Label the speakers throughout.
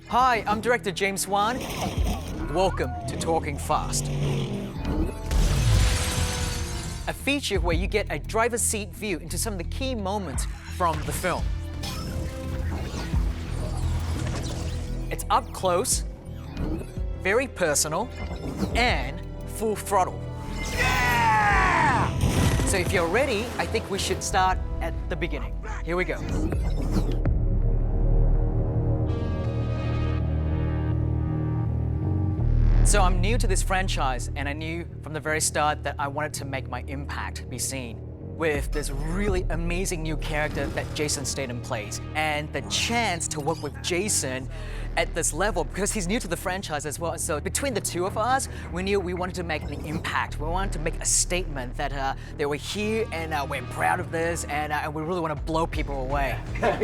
Speaker 1: Hi, I'm director James Wan. Welcome to Talking Fast. A feature where you get a driver's seat view into some of the key moments from the film. It's up close, very personal, and full throttle. Yeah! So if you're ready, I think we should start at the beginning. Here we go. So I'm new to this franchise, and I knew from the very start that I wanted to make my impact be seen with this really amazing new character that Jason Statham plays. And the chance to work with Jason at this level, because he's new to the franchise as well. So between the two of us, we knew we wanted to make an impact. We wanted to make a statement that we're here and we're proud of this, and we really want to blow people away.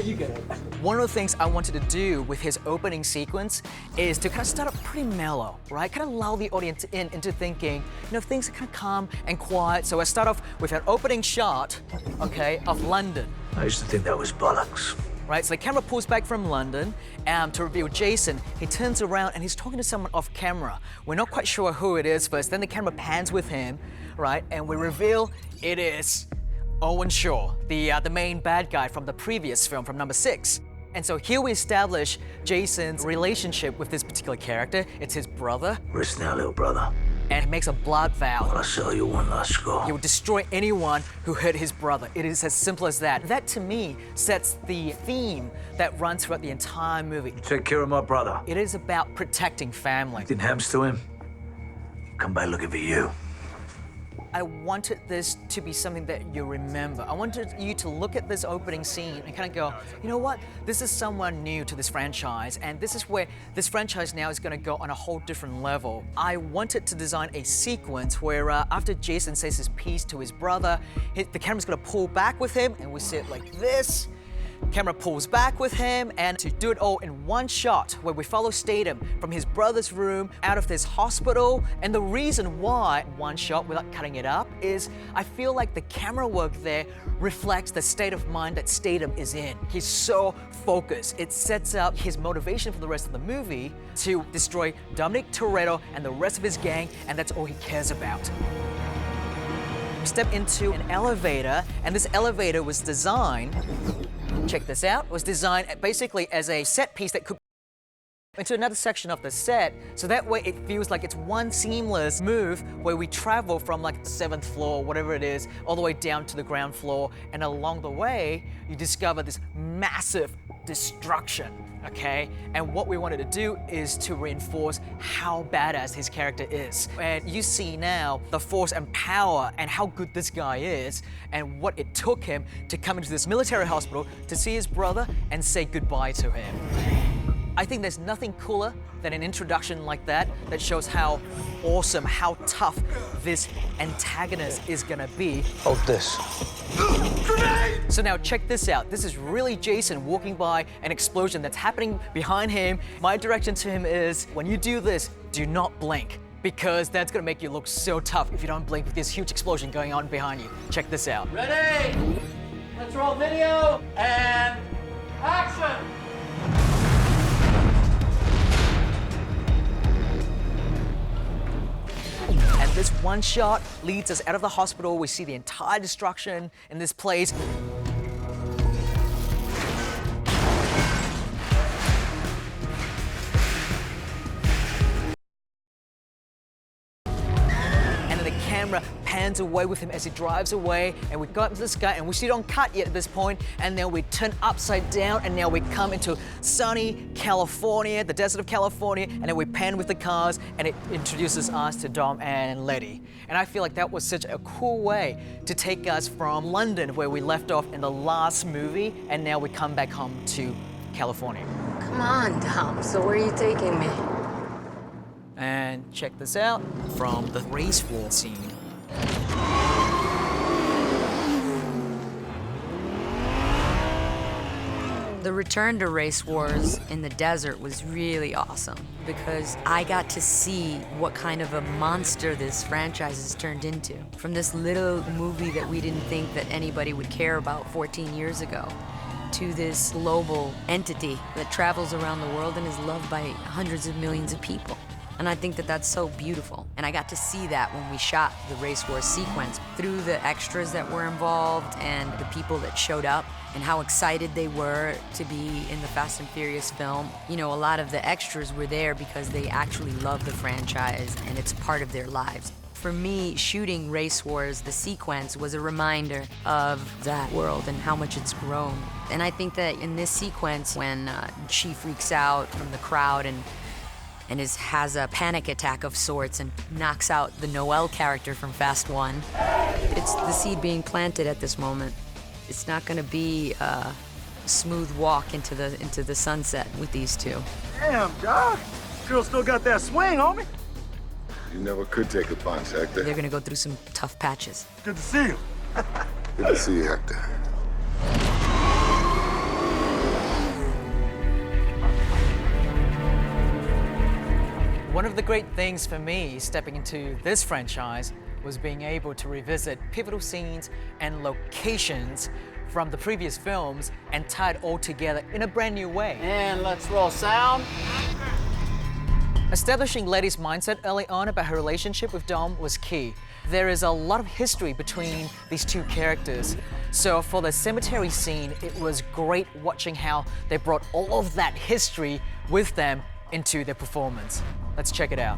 Speaker 1: You get it. One of the things I wanted to do with his opening sequence is to kind of start up pretty mellow, right? Kind of lull the audience into thinking, things are kind of calm and quiet. So I start off with an opening shot, okay, of London.
Speaker 2: I used to think that was bollocks.
Speaker 1: Right, so the camera pulls back from London to reveal Jason. He turns around and he's talking to someone off camera. We're not quite sure who it is first. Then the camera pans with him, right, and we reveal it is Owen Shaw, the main bad guy from the previous film, from number 6. And so here we establish Jason's relationship with this particular character. It's his brother.
Speaker 2: Risk now, little brother.
Speaker 1: And he makes a blood vow.
Speaker 2: I'll sell you one last score.
Speaker 1: He will destroy anyone who hurt his brother. It is as simple as that. That, to me, sets the theme that runs throughout the entire movie.
Speaker 2: Take care of my brother.
Speaker 1: It is about protecting family.
Speaker 2: Didn't hams to him? Come back looking for you.
Speaker 1: I wanted this to be something that you remember. I wanted you to look at this opening scene and kind of go, you know what? This is someone new to this franchise, and this is where this franchise now is going to go on a whole different level. I wanted to design a sequence where after Jason says his piece to his brother, the camera's going to pull back with him, and we sit like this. Camera pulls back with him, and to do it all in one shot where we follow Statham from his brother's room out of this hospital. And the reason why one shot without cutting it up is I feel like the camera work there reflects the state of mind that Statham is in. He's so focused. It sets up his motivation for the rest of the movie to destroy Dominic Toretto and the rest of his gang, and that's all he cares about. We step into an elevator, and this elevator was designed, check this out, was designed basically as a set piece that could into another section of the set, so that way it feels like it's one seamless move where we travel from like the 7th floor, whatever it is, all the way down to the ground floor, and along the way, you discover this massive destruction, okay? And what we wanted to do is to reinforce how badass his character is. And you see now the force and power and how good this guy is, and what it took him to come into this military hospital to see his brother and say goodbye to him. I think there's nothing cooler than an introduction like that that shows how awesome, how tough this antagonist is gonna be.
Speaker 2: Hold this.
Speaker 1: So now check this out. This is really Jason walking by an explosion that's happening behind him. My direction to him is, when you do this, do not blink, because that's gonna make you look so tough if you don't blink with this huge explosion going on behind you. Check this out.
Speaker 3: Ready? Let's roll video and action!
Speaker 1: And this one shot leads us out of the hospital. We see the entire destruction in this place. And then the camera pans away with him as he drives away, and we got into the sky, and we see it on cut yet at this point, and then we turn upside down, and now we come into sunny California, the desert of California, and then we pan with the cars, and it introduces us to Dom and Letty. And I feel like that was such a cool way to take us from London, where we left off in the last movie, and now we come back home to California.
Speaker 4: Come on, Dom, so where are you taking me?
Speaker 1: And check this out from the race war scene.
Speaker 4: The return to Race Wars in the desert was really awesome because I got to see what kind of a monster this franchise has turned into. From this little movie that we didn't think that anybody would care about 14 years ago. to this global entity that travels around the world and is loved by hundreds of millions of people. And I think that that's so beautiful. And I got to see that when we shot the race war sequence through the extras that were involved and the people that showed up and how excited they were to be in the Fast and Furious film. You know, a lot of the extras were there because they actually love the franchise and it's part of their lives. For me, shooting Race Wars, the sequence, was a reminder of that world and how much it's grown. And I think that in this sequence, when she freaks out from the crowd and has a panic attack of sorts and knocks out the Noelle character from Fast 1. It's the seed being planted at this moment. It's not gonna be a smooth walk into the sunset with these two.
Speaker 5: Damn, dog. Girl still got that swing, homie.
Speaker 6: You never could take a punch, Hector.
Speaker 4: They're gonna go through some tough patches.
Speaker 5: Good to see you.
Speaker 6: Good to see you, Hector.
Speaker 1: One of the great things for me stepping into this franchise was being able to revisit pivotal scenes and locations from the previous films and tie it all together in a brand new way.
Speaker 3: And let's roll sound.
Speaker 1: Establishing Letty's mindset early on about her relationship with Dom was key. There is a lot of history between these two characters. So for the cemetery scene, it was great watching how they brought all of that history with them into their performance. Let's check it out.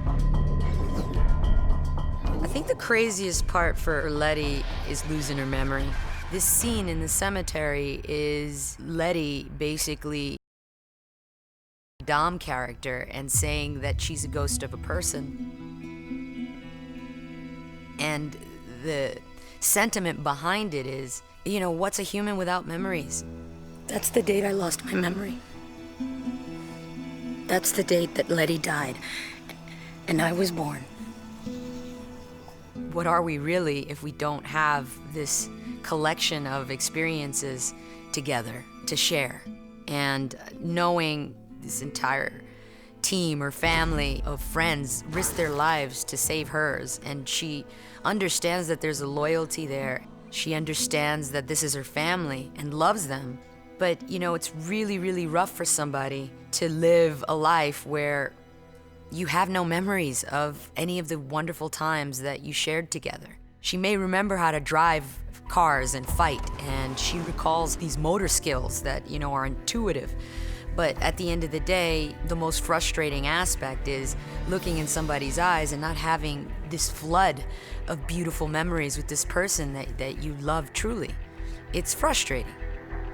Speaker 4: I think the craziest part for Letty is losing her memory. This scene in the cemetery is Letty basically Dom character and saying that she's a ghost of a person. And the sentiment behind it is, you know, what's a human without memories?
Speaker 7: That's the date I lost my memory. That's the date that Letty died, and I was born.
Speaker 4: What are we really if we don't have this collection of experiences together to share? And knowing this entire team or family of friends risk their lives to save hers, and she understands that there's a loyalty there. She understands that this is her family and loves them. But, you know, it's really, really rough for somebody to live a life where you have no memories of any of the wonderful times that you shared together. She may remember how to drive cars and fight, and she recalls these motor skills that, you know, are intuitive. But at the end of the day, the most frustrating aspect is looking in somebody's eyes and not having this flood of beautiful memories with this person that you love truly. It's frustrating,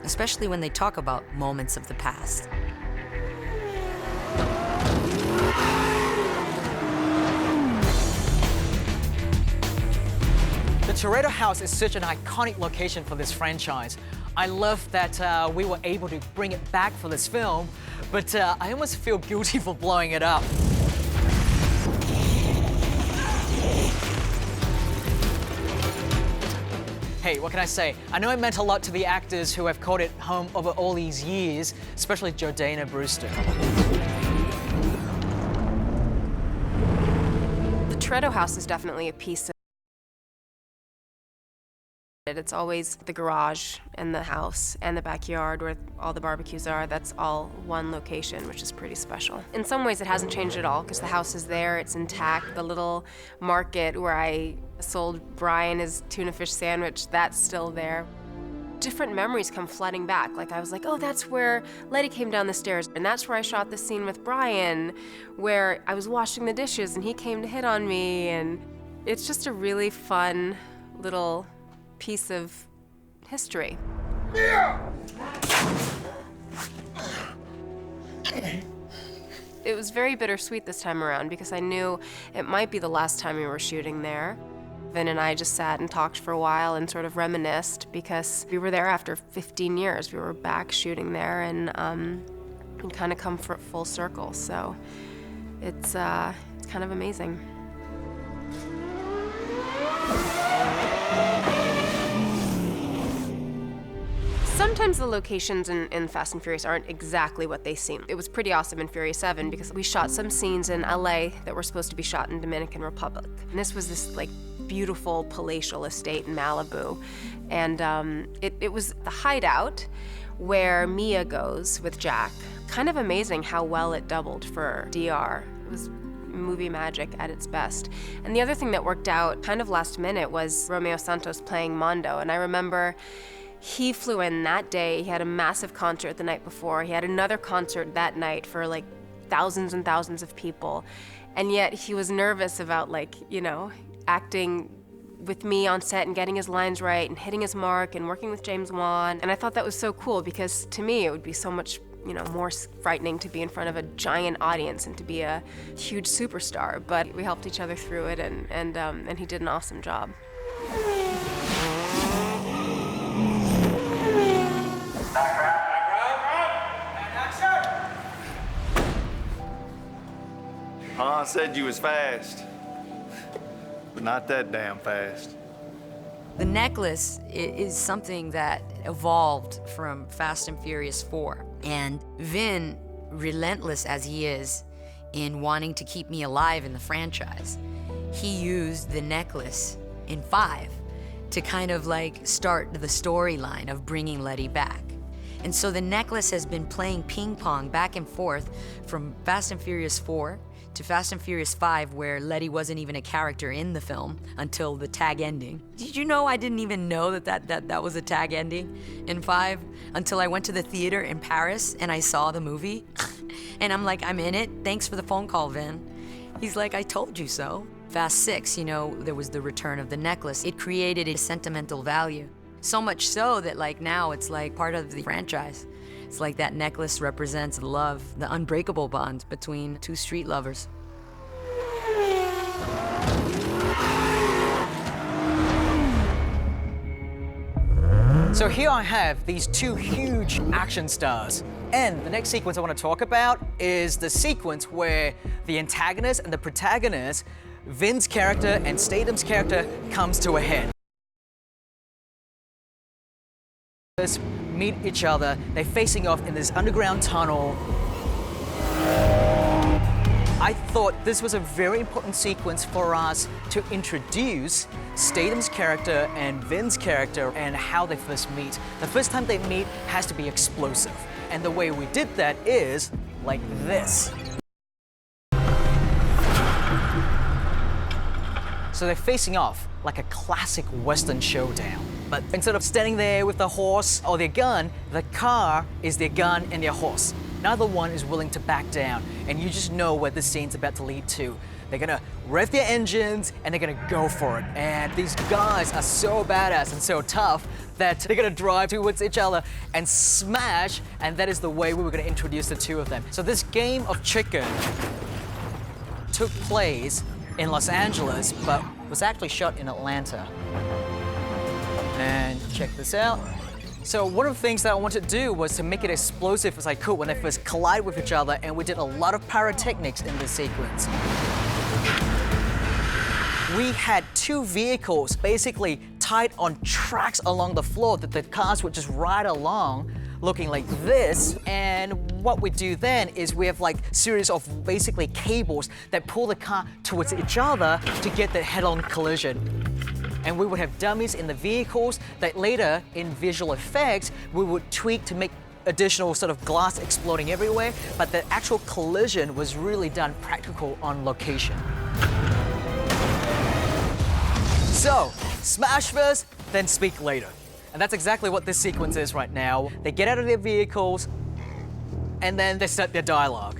Speaker 4: especially when they talk about moments of the past.
Speaker 1: The Toretto house is such an iconic location for this franchise. I love that we were able to bring it back for this film, but I almost feel guilty for blowing it up. Hey, what can I say? I know it meant a lot to the actors who have called it home over all these years, especially Jordana Brewster.
Speaker 8: The Toretto house is definitely a piece of it. It's always the garage and the house and the backyard where all the barbecues are. That's all one location, which is pretty special. In some ways, it hasn't changed at all because the house is there, it's intact. The little market where I sold Brian his tuna fish sandwich, that's still there. Different memories come flooding back. Like I was like, oh, that's where Letty came down the stairs, and that's where I shot the scene with Brian, where I was washing the dishes and he came to hit on me, and it's just a really fun little piece of history. It was very bittersweet this time around because I knew it might be the last time we were shooting there. Vin and I just sat and talked for a while and sort of reminisced because we were there after 15 years. We were back shooting there and kind of come full circle. So it's kind of amazing. Sometimes the locations in Fast and Furious aren't exactly what they seem. It was pretty awesome in Furious 7 because we shot some scenes in LA that were supposed to be shot in Dominican Republic. And this was this like beautiful palatial estate in Malibu. And it was the hideout where Mia goes with Jack. Kind of amazing how well it doubled for DR. It was movie magic at its best. And the other thing that worked out kind of last minute was Romeo Santos playing Mondo. And I remember he flew in that day. He had a massive concert the night before. He had another concert that night for like thousands and thousands of people. And yet he was nervous about, like, you know, acting with me on set and getting his lines right and hitting his mark and working with James Wan. And I thought that was so cool because to me it would be so much, you know, more frightening to be in front of a giant audience and to be a huge superstar. But we helped each other through it, and he did an awesome job.
Speaker 5: Han said you was fast, but not that damn fast.
Speaker 4: The necklace is something that evolved from Fast and Furious 4. And Vin, relentless as he is in wanting to keep me alive in the franchise, he used the necklace in 5 to kind of like start the storyline of bringing Letty back. And so the necklace has been playing ping pong back and forth from Fast and Furious 4 to Fast and Furious 5, where Letty wasn't even a character in the film until the tag ending. Did you know I didn't even know that was a tag ending in 5 until I went to the theater in Paris and I saw the movie? And I'm like, I'm in it. Thanks for the phone call, Vin. He's like, I told you so. Fast 6, you know, there was the return of the necklace. It created a sentimental value. So much so that like now it's like part of the franchise. It's like that necklace represents love, the unbreakable bond between two street lovers.
Speaker 1: So here I have these two huge action stars. And the next sequence I want to talk about is the sequence where the antagonist and the protagonist, Vin's character and Statham's character, comes to a head. Meet each other, they're facing off in this underground tunnel. I thought this was a very important sequence for us to introduce Statham's character and Vin's character and how they first meet. The first time they meet has to be explosive. And the way we did that is like this. So they're facing off like a classic Western showdown. But instead of standing there with the horse or their gun, the car is their gun and their horse. Neither one is willing to back down, and you just know where this scene's about to lead to. They're gonna rev their engines and they're gonna go for it. And these guys are so badass and so tough that they're gonna drive towards each other and smash, and that is the way we were gonna introduce the two of them. So this game of chicken took place in Los Angeles, but was actually shot in Atlanta. And check this out. So one of the things that I wanted to do was to make it explosive as I could when they first collide with each other, and we did a lot of pyrotechnics in this sequence. We had two vehicles basically tied on tracks along the floor that the cars would just ride along, looking like this. And what we do then is we have like series of basically cables that pull the car towards each other to get the head-on collision. And we would have dummies in the vehicles that later, in visual effects, we would tweak to make additional sort of glass exploding everywhere, but the actual collision was really done practical on location. So, smash first, then speak later. And that's exactly what this sequence is right now. They get out of their vehicles, and then they start their dialogue.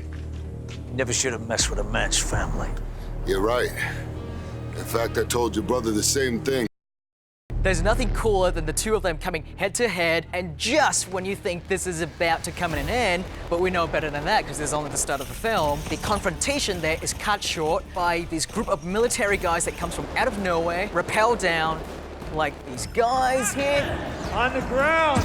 Speaker 2: Never should have messed with a man's family.
Speaker 6: You're right. In fact, I told your brother the same thing.
Speaker 1: There's nothing cooler than the two of them coming head to head, and just when you think this is about to come in an end, but we know better than that because this is only the start of the film, the confrontation there is cut short by this group of military guys that comes from out of nowhere, rappel down, like these guys here.
Speaker 5: On the ground!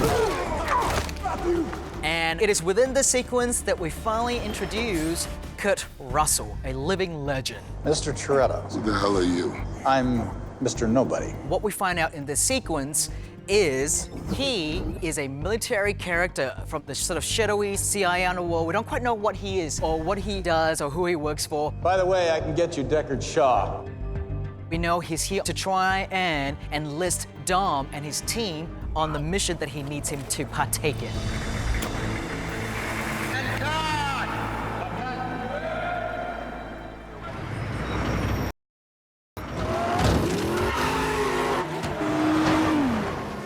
Speaker 1: And it is within this sequence that we finally introduce Kurt Russell, a living legend.
Speaker 9: Mr. Toretto.
Speaker 6: Who the hell are you?
Speaker 9: I'm Mr. Nobody.
Speaker 1: What we find out in this sequence is he is a military character from the sort of shadowy CIA underworld. We don't quite know what he is or what he does or who he works for.
Speaker 9: By the way, I can get you Deckard Shaw.
Speaker 1: We know he's here to try and enlist Dom and his team on the mission that he needs him to partake in.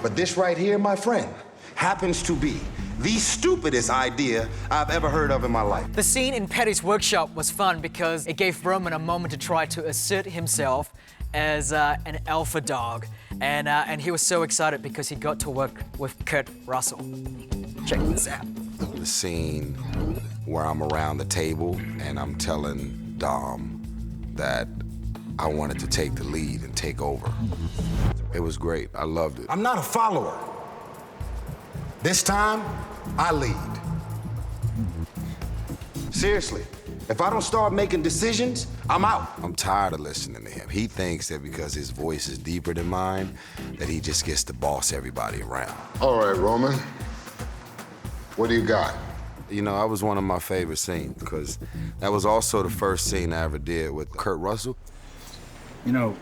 Speaker 10: But this right here, my friend, happens to be the stupidest idea I've ever heard of in my life.
Speaker 1: The scene in Petty's workshop was fun because it gave Roman a moment to try to assert himself as an alpha dog. And he was so excited because he got to work with Kurt Russell. Check this out.
Speaker 11: The scene where I'm around the table and I'm telling Dom that I wanted to take the lead and take over. It was great. I loved it.
Speaker 10: I'm not a follower. This time, I lead. Seriously, if I don't start making decisions, I'm out.
Speaker 11: I'm tired of listening to him. He thinks that because his voice is deeper than mine, that he just gets to boss everybody around.
Speaker 6: All right, Roman. What do you got?
Speaker 11: You know, that was one of my favorite scenes because that was also the first scene I ever did with Kurt Russell.
Speaker 9: You know,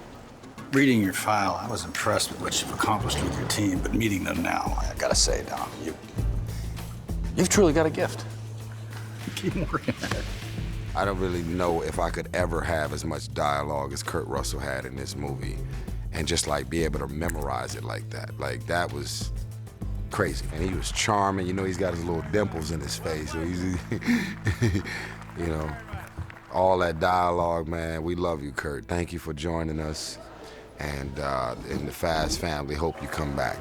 Speaker 9: reading your file, I was impressed with what you've accomplished with your team, but meeting them now, I gotta say, Dom, you've truly got a gift. Keep working at it.
Speaker 11: I don't really know if I could ever have as much dialogue as Kurt Russell had in this movie and just like be able to memorize it like that. Like that was crazy. And he was charming. You know, he's got his little dimples in his face. So he's, you know, all that dialogue, man. We love you, Kurt. Thank you for joining us. And in the Fast family, hope you come back.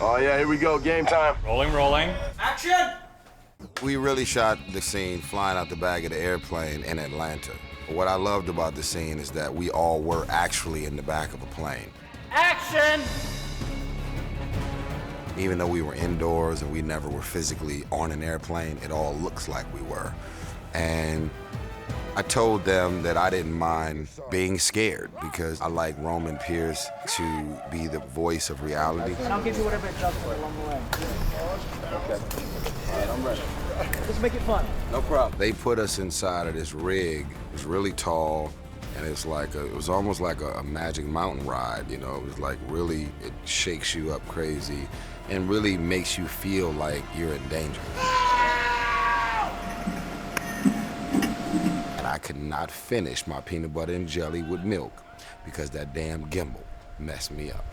Speaker 12: Oh yeah, here we go, game time.
Speaker 9: Rolling.
Speaker 1: Action!
Speaker 11: We really shot the scene flying out the back of the airplane in Atlanta. What I loved about the scene is that we all were actually in the back of a plane.
Speaker 3: Action!
Speaker 11: Even though we were indoors and we never were physically on an airplane, it all looks like we were. And I told them that I didn't mind being scared because I like Roman Pierce to be the voice of reality.
Speaker 1: And I'll give you whatever it does for along the way.
Speaker 11: Okay. All right, I'm ready.
Speaker 1: Just make it fun.
Speaker 11: No problem. They put us inside of this rig. It was really tall, and it's like it was almost like a Magic Mountain ride, you know? It was like really, it shakes you up crazy and really makes you feel like you're in danger. And I could not finish my peanut butter and jelly with milk because that damn gimbal messed me up.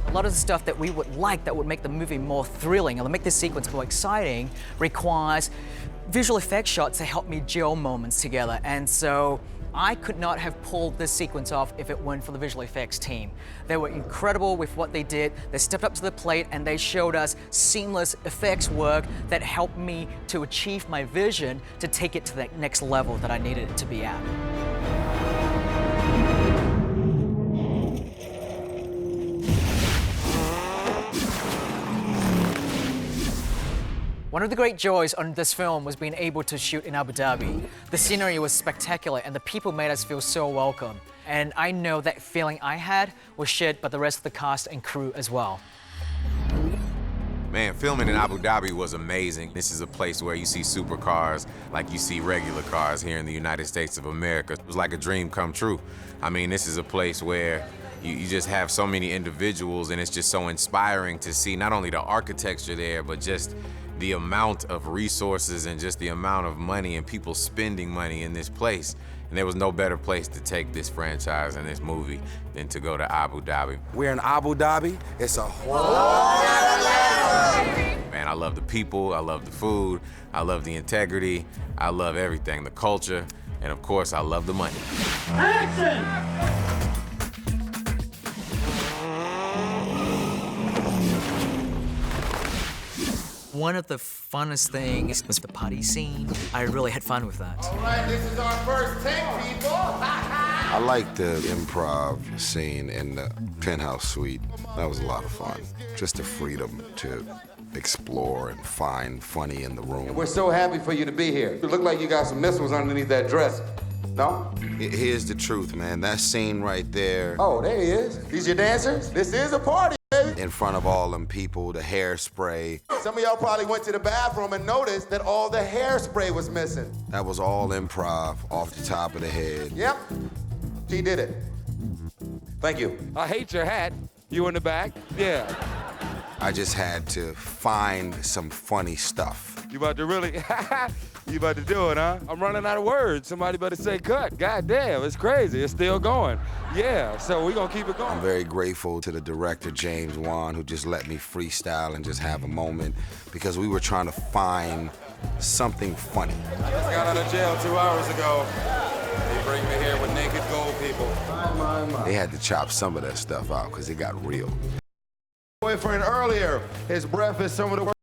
Speaker 1: A lot of the stuff that we would like that would make the movie more thrilling or make this sequence more exciting requires visual effects shots to help me gel moments together. And so I could not have pulled this sequence off if it weren't for the visual effects team. They were incredible with what they did. They stepped up to the plate and they showed us seamless effects work that helped me to achieve my vision to take it to that next level that I needed it to be at. One of the great joys on this film was being able to shoot in Abu Dhabi. The scenery was spectacular and the people made us feel so welcome. And I know that feeling I had was shared by the rest of the cast and crew as well.
Speaker 13: Man, filming in Abu Dhabi was amazing. This is a place where you see supercars like you see regular cars here in the United States of America. It was like a dream come true. I mean, this is a place where you just have so many individuals and it's just so inspiring to see not only the architecture there, but just the amount of resources and just the amount of money and people spending money in this place. And there was no better place to take this franchise and this movie than to go to Abu Dhabi.
Speaker 11: We're in Abu Dhabi. It's a whole
Speaker 13: Man, I love the people, I love the food, I love the integrity, I love everything, the culture, and of course, I love the money.
Speaker 3: Action!
Speaker 1: One of the funnest things was the party scene. I really had fun with that.
Speaker 10: All right, this is our first take, people.
Speaker 11: I like the improv scene in the penthouse suite. That was a lot of fun. Just the freedom to explore and find funny in the room.
Speaker 10: We're so happy for you to be here. You look like you got some missiles underneath that dress. No?
Speaker 11: Here's the truth, man. That scene right there.
Speaker 10: Oh, there he is. These your dancers? This is a party, baby.
Speaker 11: In front of all them people, the hairspray.
Speaker 10: Some of y'all probably went to the bathroom and noticed that all the hairspray was missing.
Speaker 11: That was all improv, off the top of the head.
Speaker 10: Yep, she did it. Thank you.
Speaker 14: I hate your hat. You in the back? Yeah.
Speaker 11: I just had to find some funny stuff.
Speaker 14: You about to really, you about to do it, huh? I'm running out of words. Somebody better say cut. God damn, it's crazy. It's still going. Yeah, so we're gonna keep it going.
Speaker 11: I'm very grateful to the director, James Wan, who just let me freestyle and just have a moment, because we were trying to find something funny.
Speaker 14: I just got out of jail 2 hours ago. They bring me here with naked gold people.
Speaker 11: They had to chop some of that stuff out because it got real.
Speaker 10: Boyfriend earlier, his breath is some of the worst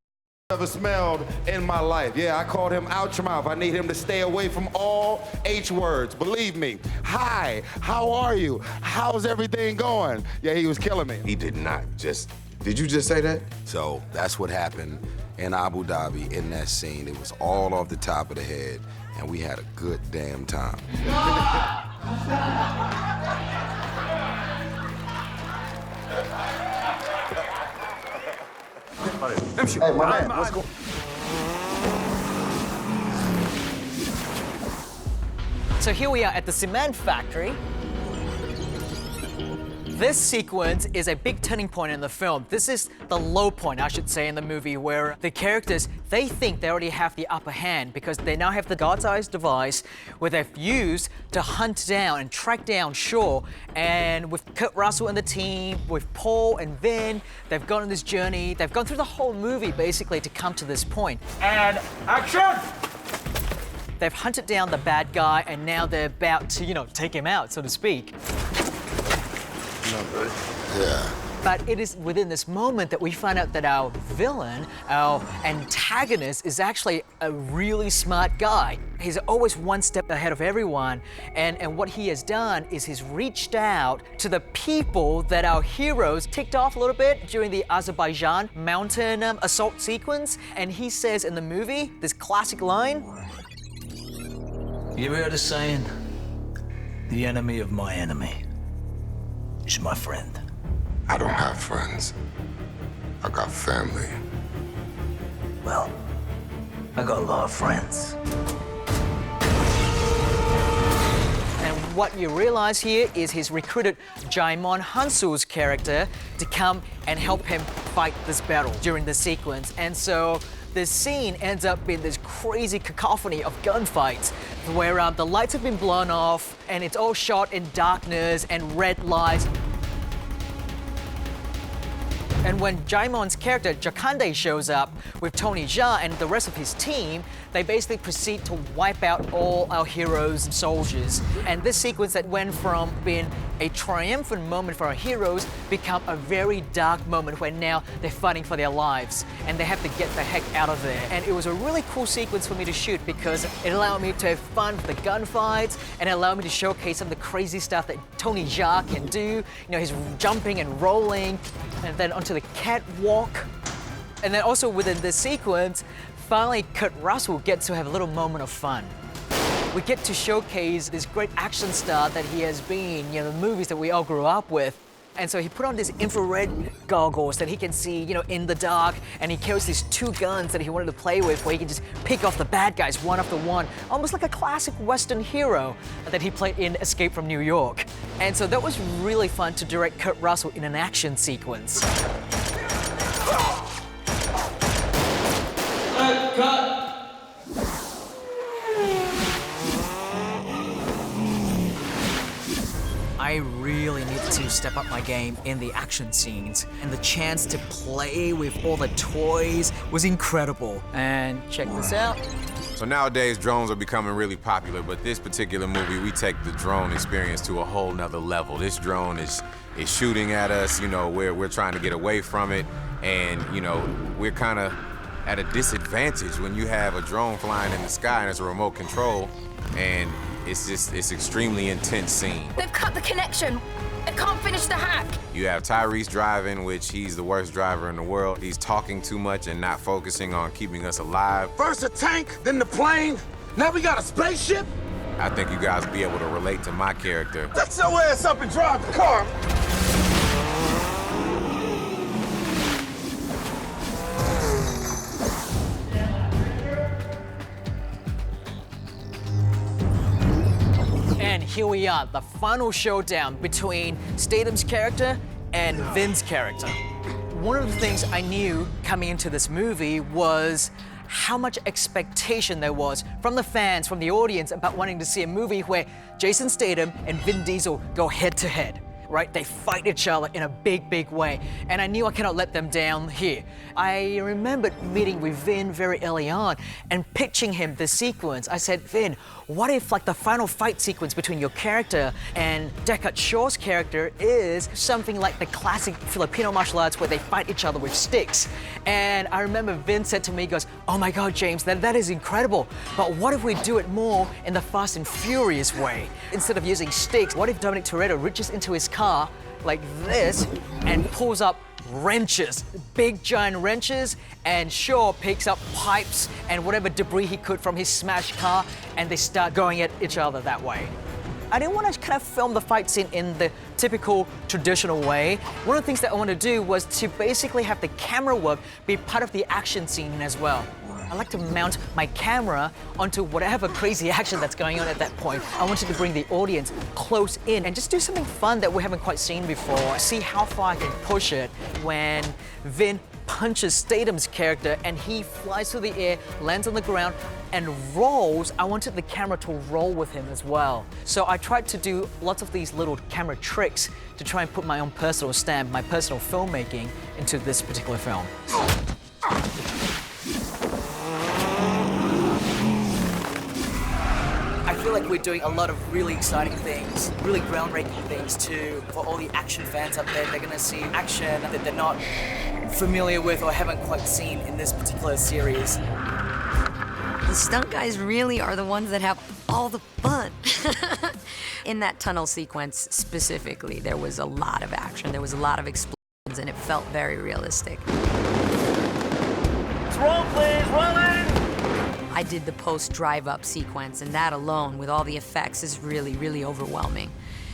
Speaker 10: I've ever smelled in my life. Yeah, I called him out your mouth. I need him to stay away from all H words. Believe me. Hi, how are you? How's everything going? Yeah, he was killing me.
Speaker 11: He did not just, did you just say that? So that's what happened in Abu Dhabi in that scene. It was all off the top of the head, and we had a good damn time.
Speaker 10: Hey, my man, what's going on?
Speaker 1: So here we are at the cement factory. This sequence is a big turning point in the film. This is the low point, I should say, in the movie, where the characters, they think they already have the upper hand because they now have the God's eyes device where they've used to hunt down and track down Shaw. And with Kurt Russell and the team, with Paul and Vin, they've gone on this journey. They've gone through the whole movie, basically, to come to this point.
Speaker 3: And action!
Speaker 1: They've hunted down the bad guy, and now they're about to, you know, take him out, so to speak.
Speaker 6: Yeah.
Speaker 1: But it is within this moment that we find out that our villain, our antagonist, is actually a really smart guy. He's always one step ahead of everyone. And what he has done is he's reached out to the people that our heroes ticked off a little bit during the Azerbaijan mountain assault sequence. And he says in the movie, this classic line,
Speaker 2: You ever heard the saying, the enemy of my enemy is my friend?
Speaker 6: I don't have friends. I got family.
Speaker 2: Well, I got a lot of friends.
Speaker 1: And what you realize here is he's recruited Jaimon Hansu's character to come and help him fight this battle during the sequence. And so this scene ends up being this crazy cacophony of gunfights where the lights have been blown off and it's all shot in darkness and red lights. And when Jaimon's character, Jakande, shows up with Tony Jaa and the rest of his team, they basically proceed to wipe out all our heroes' soldiers. And this sequence that went from being a triumphant moment for our heroes become a very dark moment where now they're fighting for their lives and they have to get the heck out of there. And it was a really cool sequence for me to shoot because it allowed me to have fun with the gunfights and it allowed me to showcase some of the crazy stuff that Tony Jaa can do. You know, he's jumping and rolling and then onto the catwalk. And then also within this sequence, finally Kurt Russell gets to have a little moment of fun. We get to showcase this great action star that he has been, you know, the movies that we all grew up with. And so he put on these infrared goggles that he can see, you know, in the dark, and he carries these two guns that he wanted to play with where he can just pick off the bad guys one after one, almost like a classic Western hero that he played in Escape from New York. And so that was really fun to direct Kurt Russell in an action sequence.
Speaker 3: Cut!
Speaker 1: I really need to step up my game in the action scenes, and the chance to play with all the toys was incredible. And check this out.
Speaker 13: So nowadays, drones are becoming really popular, but this particular movie, we take the drone experience to a whole nother level. This drone is shooting at us, you know, we're trying to get away from it, and, you know, we're kind of at a disadvantage when you have a drone flying in the sky and it's a remote control, and it's extremely intense scene.
Speaker 7: They've cut the connection. I can't finish the hack.
Speaker 13: You have Tyrese driving, which he's the worst driver in the world. He's talking too much and not focusing on keeping us alive.
Speaker 12: First a tank, then the plane. Now we got a spaceship?
Speaker 13: I think you guys will be able to relate to my character.
Speaker 12: Shut your ass up and drive the car.
Speaker 1: And here we are, the final showdown between Statham's character and Vin's character. One of the things I knew coming into this movie was how much expectation there was from the fans, from the audience, about wanting to see a movie where Jason Statham and Vin Diesel go head to head. Right? They fight each other in a big, big way. And I knew I cannot let them down here. I remembered meeting with Vin very early on and pitching him this sequence. I said, Vin, what if like the final fight sequence between your character and Deckard Shaw's character is something like the classic Filipino martial arts where they fight each other with sticks? And I remember Vin said to me, he goes, oh my God, James, that is incredible. But what if we do it more in the Fast and Furious way? Instead of using sticks, what if Dominic Toretto reaches into his car like this and pulls up wrenches, big giant wrenches, and Shaw picks up pipes and whatever debris he could from his smashed car, and they start going at each other that way. I didn't want to kind of film the fight scene in the typical traditional way. One of the things that I wanted to do was to basically have the camera work be part of the action scene as well. I like to mount my camera onto whatever crazy action that's going on at that point. I wanted to bring the audience close in and just do something fun that we haven't quite seen before. See how far I can push it when Vin punches Statham's character and he flies through the air, lands on the ground, and rolls. I wanted the camera to roll with him as well. So I tried to do lots of these little camera tricks to try and put my own personal stamp, my personal filmmaking into this particular film. I feel like we're doing a lot of really exciting things, really groundbreaking things too. For all the action fans up there, they're gonna see action that they're not familiar with or haven't quite seen in this particular series.
Speaker 4: The stunt guys really are the ones that have all the fun. In that tunnel sequence specifically, there was a lot of action, there was a lot of explosions, and it felt very realistic.
Speaker 3: Roll, please, rolling!
Speaker 4: I did the post-drive-up sequence, and that alone, with all the effects, is really, really overwhelming.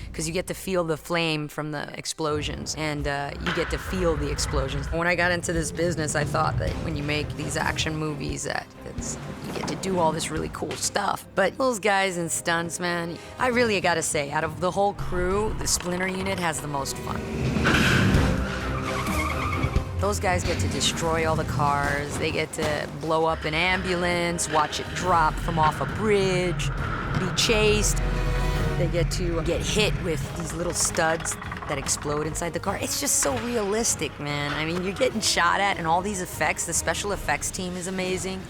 Speaker 4: Because you get to feel the flame from the explosions, and you get to feel the explosions. When I got into this business, I thought that when you make these action movies, you get to do all this really cool stuff. But those guys in stunts, man, I really gotta say, out of the whole crew, the Splinter unit has the most fun. Those guys get to destroy all the cars, they get to blow up an ambulance, watch it drop from off a bridge, be chased. They get to get hit with these little studs that explode inside the car. It's just so realistic, man. I mean, you're getting shot at and all these effects, the special effects team is amazing.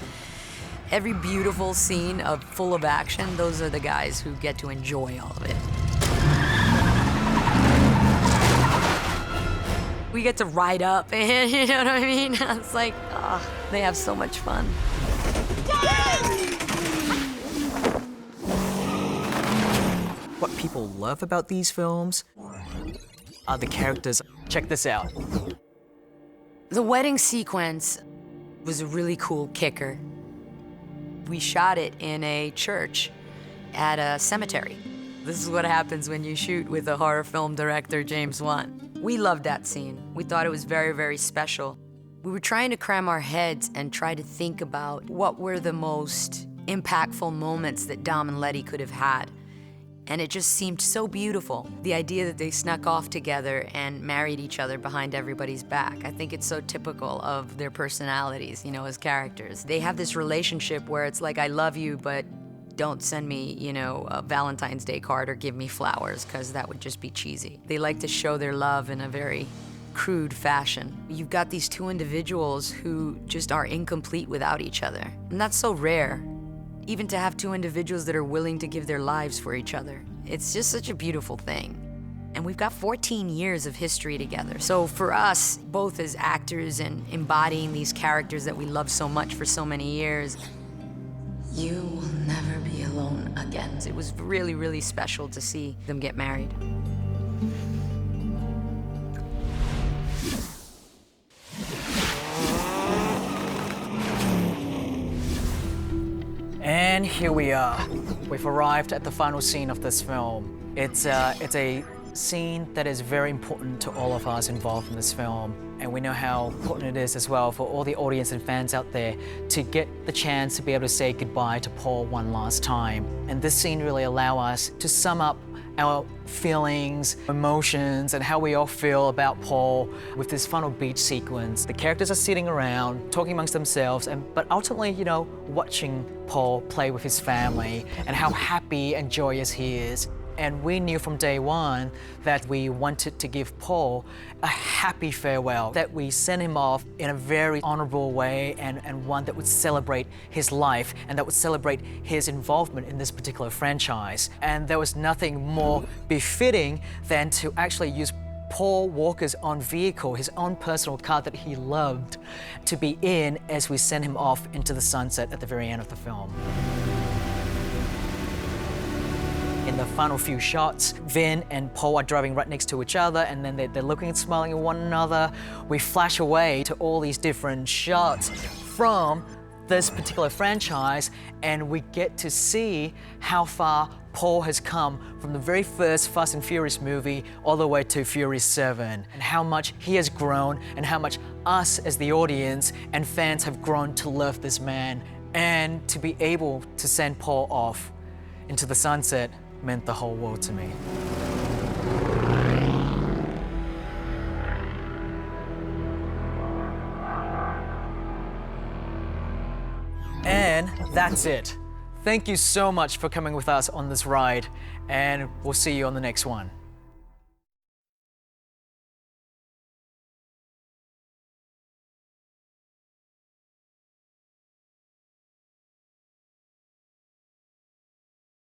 Speaker 4: Every beautiful scene full of action, those are the guys who get to enjoy all of it. We get to ride up, and you know what I mean? It's like, oh, they have so much fun.
Speaker 1: What people love about these films are the characters. Check this out.
Speaker 4: The wedding sequence was a really cool kicker. We shot it in a church at a cemetery. This is what happens when you shoot with a horror film director, James Wan. We loved that scene. We thought it was very, very special. We were trying to cram our heads and try to think about what were the most impactful moments that Dom and Letty could have had. And it just seemed so beautiful. The idea that they snuck off together and married each other behind everybody's back. I think it's so typical of their personalities, you know, as characters. They have this relationship where it's like, I love you, but don't send me, you know, a Valentine's Day card or give me flowers, because that would just be cheesy. They like to show their love in a very crude fashion. You've got these two individuals who just are incomplete without each other. And that's so rare. Even to have two individuals that are willing to give their lives for each other. It's just such a beautiful thing. And we've got 14 years of history together. So for us, both as actors and embodying these characters that we love so much for so many years,
Speaker 7: you will never be alone again.
Speaker 4: It was really, really special to see them get married.
Speaker 1: And here we are. We've arrived at the final scene of this film. It's a scene that is very important to all of us involved in this film. And we know how important it is as well for all the audience and fans out there to get the chance to be able to say goodbye to Paul one last time. And this scene really allows us to sum up our feelings, emotions, and how we all feel about Paul with this final beach sequence. The characters are sitting around, talking amongst themselves, but ultimately, you know, watching Paul play with his family and how happy and joyous he is. And we knew from day one that we wanted to give Paul a happy farewell, that we sent him off in a very honorable way and one that would celebrate his life and that would celebrate his involvement in this particular franchise. And there was nothing more befitting than to actually use Paul Walker's own vehicle, his own personal car that he loved, to be in as we sent him off into the sunset at the very end of the film. In the final few shots, Vin and Paul are driving right next to each other, and then they're looking and smiling at one another. We flash away to all these different shots from this particular franchise, and we get to see how far Paul has come from the very first Fast and Furious movie all the way to Furious 7, and how much he has grown and how much us as the audience and fans have grown to love this man. And to be able to send Paul off into the sunset meant the whole world to me. And that's it. Thank you so much for coming with us on this ride, and we'll see you on the next one.